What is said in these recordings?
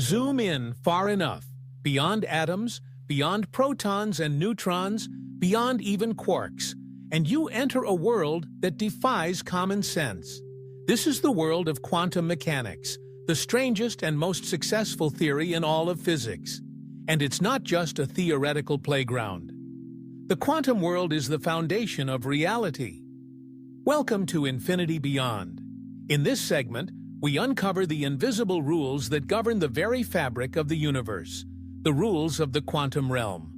Zoom in far enough, beyond atoms, beyond protons and neutrons, beyond even quarks, and you enter a world that defies common sense. This is the world of quantum mechanics, the strangest and most successful theory in all of physics. And it's not just a theoretical playground. The quantum world is the foundation of reality. Welcome to Infinity Beyond. In this segment, we uncover the invisible rules that govern the very fabric of the universe, the rules of the quantum realm.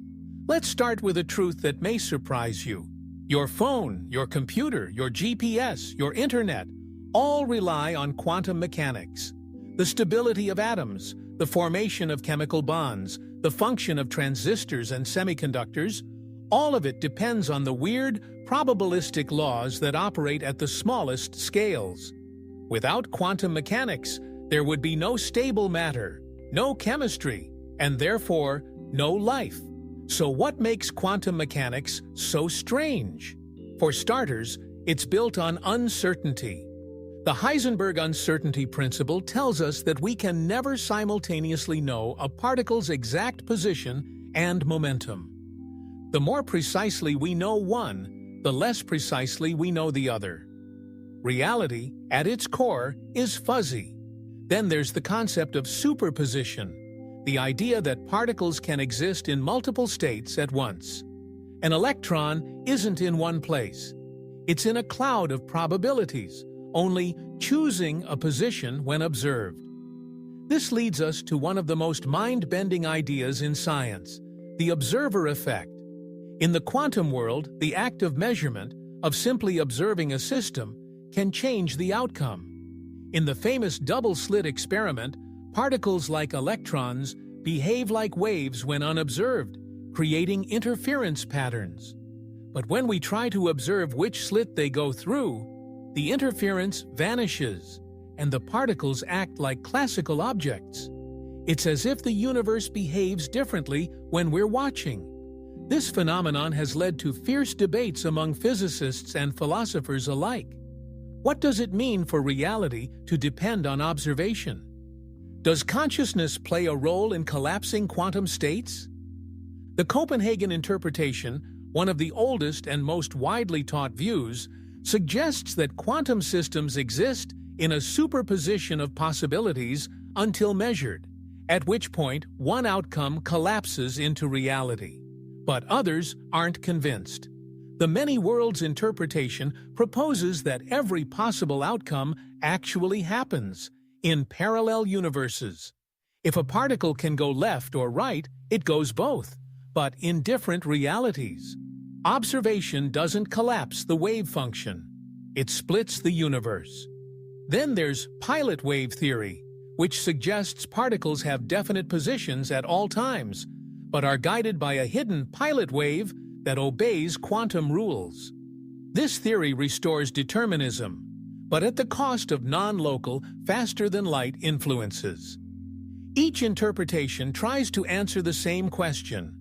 Let's start with a truth that may surprise you. Your phone, your computer, your GPS, your internet, all rely on quantum mechanics. The stability of atoms, the formation of chemical bonds, the function of transistors and semiconductors, all of it depends on the weird, probabilistic laws that operate at the smallest scales. Without quantum mechanics, there would be no stable matter, no chemistry, and therefore no life. So what makes quantum mechanics so strange? For starters, it's built on uncertainty. The Heisenberg uncertainty principle tells us that we can never simultaneously know a particle's exact position and momentum. The more precisely we know one, the less precisely we know the other. Reality, at its core, is fuzzy. Then there's the concept of superposition, the idea that particles can exist in multiple states at once. An electron isn't in one place. It's in a cloud of probabilities, only choosing a position when observed. This leads us to one of the most mind-bending ideas in science, the observer effect. In the quantum world, the act of measurement, of simply observing a system, can change the outcome. In the famous double-slit experiment, particles like electrons behave like waves when unobserved, creating interference patterns. But when we try to observe which slit they go through, the interference vanishes, and the particles act like classical objects. It's as if the universe behaves differently when we're watching. This phenomenon has led to fierce debates among physicists and philosophers alike. What does it mean for reality to depend on observation? Does consciousness play a role in collapsing quantum states? The Copenhagen interpretation, one of the oldest and most widely taught views, suggests that quantum systems exist in a superposition of possibilities until measured, at which point one outcome collapses into reality. But others aren't convinced. The many worlds interpretation proposes that every possible outcome actually happens in parallel universes. If a particle can go left or right, it goes both, but in different realities. Observation doesn't collapse the wave function. It splits the universe. Then there's pilot wave theory, which suggests particles have definite positions at all times, but are guided by a hidden pilot wave that obeys quantum rules. This theory restores determinism, but at the cost of non-local, faster-than-light influences. Each interpretation tries to answer the same question: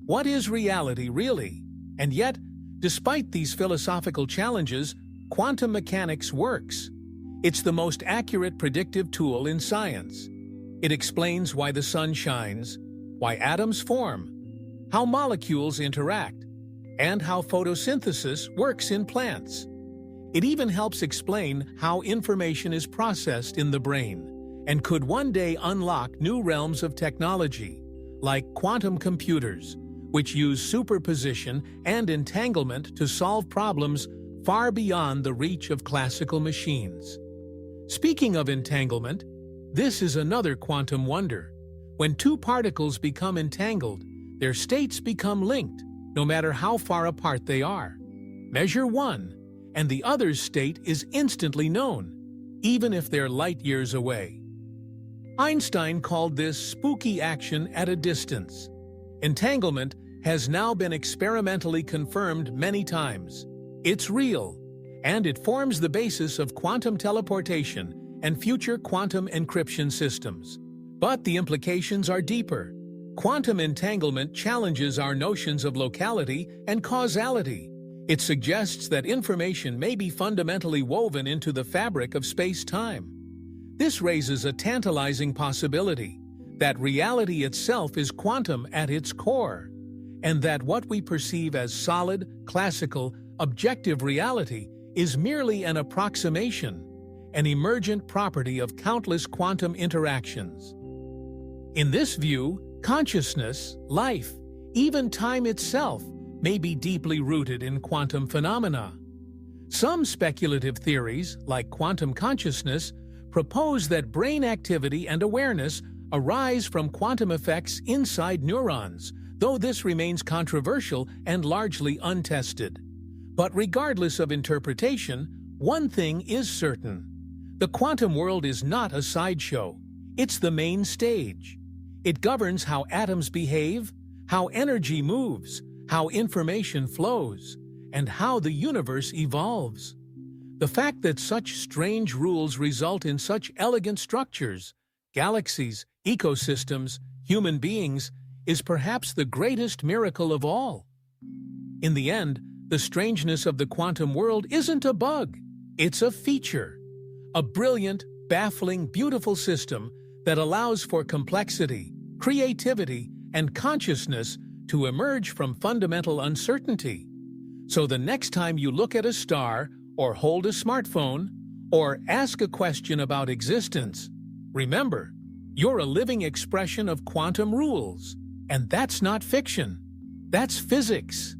what is reality really? And yet, despite these philosophical challenges, quantum mechanics works. It's the most accurate predictive tool in science. It explains why the sun shines, why atoms form, how molecules interact, and how photosynthesis works in plants. It even helps explain how information is processed in the brain, and could one day unlock new realms of technology, like quantum computers, which use superposition and entanglement to solve problems far beyond the reach of classical machines. Speaking of entanglement, this is another quantum wonder. When two particles become entangled, their states become linked, no matter how far apart they are. Measure one, and the other's state is instantly known, even if they're light years away. Einstein called this spooky action at a distance. Entanglement has now been experimentally confirmed many times. It's real, and it forms the basis of quantum teleportation and future quantum encryption systems. But the implications are deeper. Quantum entanglement challenges our notions of locality and causality. It suggests that information may be fundamentally woven into the fabric of space-time. This raises a tantalizing possibility. that reality itself is quantum at its core, and that what we perceive as solid, classical, objective reality is merely an approximation, an emergent property of countless quantum interactions. In this view, consciousness, life, even time itself may be deeply rooted in quantum phenomena. Some speculative theories, like quantum consciousness, propose that brain activity and awareness arise from quantum effects inside neurons, though this remains controversial and largely untested. But regardless of interpretation, one thing is certain. The quantum world is not a sideshow. It's the main stage. It governs how atoms behave, how energy moves, how information flows, and how the universe evolves. The fact that such strange rules result in such elegant structures, galaxies, ecosystems, human beings, is perhaps the greatest miracle of all. In the end, the strangeness of the quantum world isn't a bug, it's a feature. A brilliant, baffling, beautiful system that allows for complexity, creativity, and consciousness to emerge from fundamental uncertainty. So the next time you look at a star, or hold a smartphone, or ask a question about existence, remember, you're a living expression of quantum rules. And that's not fiction. That's physics.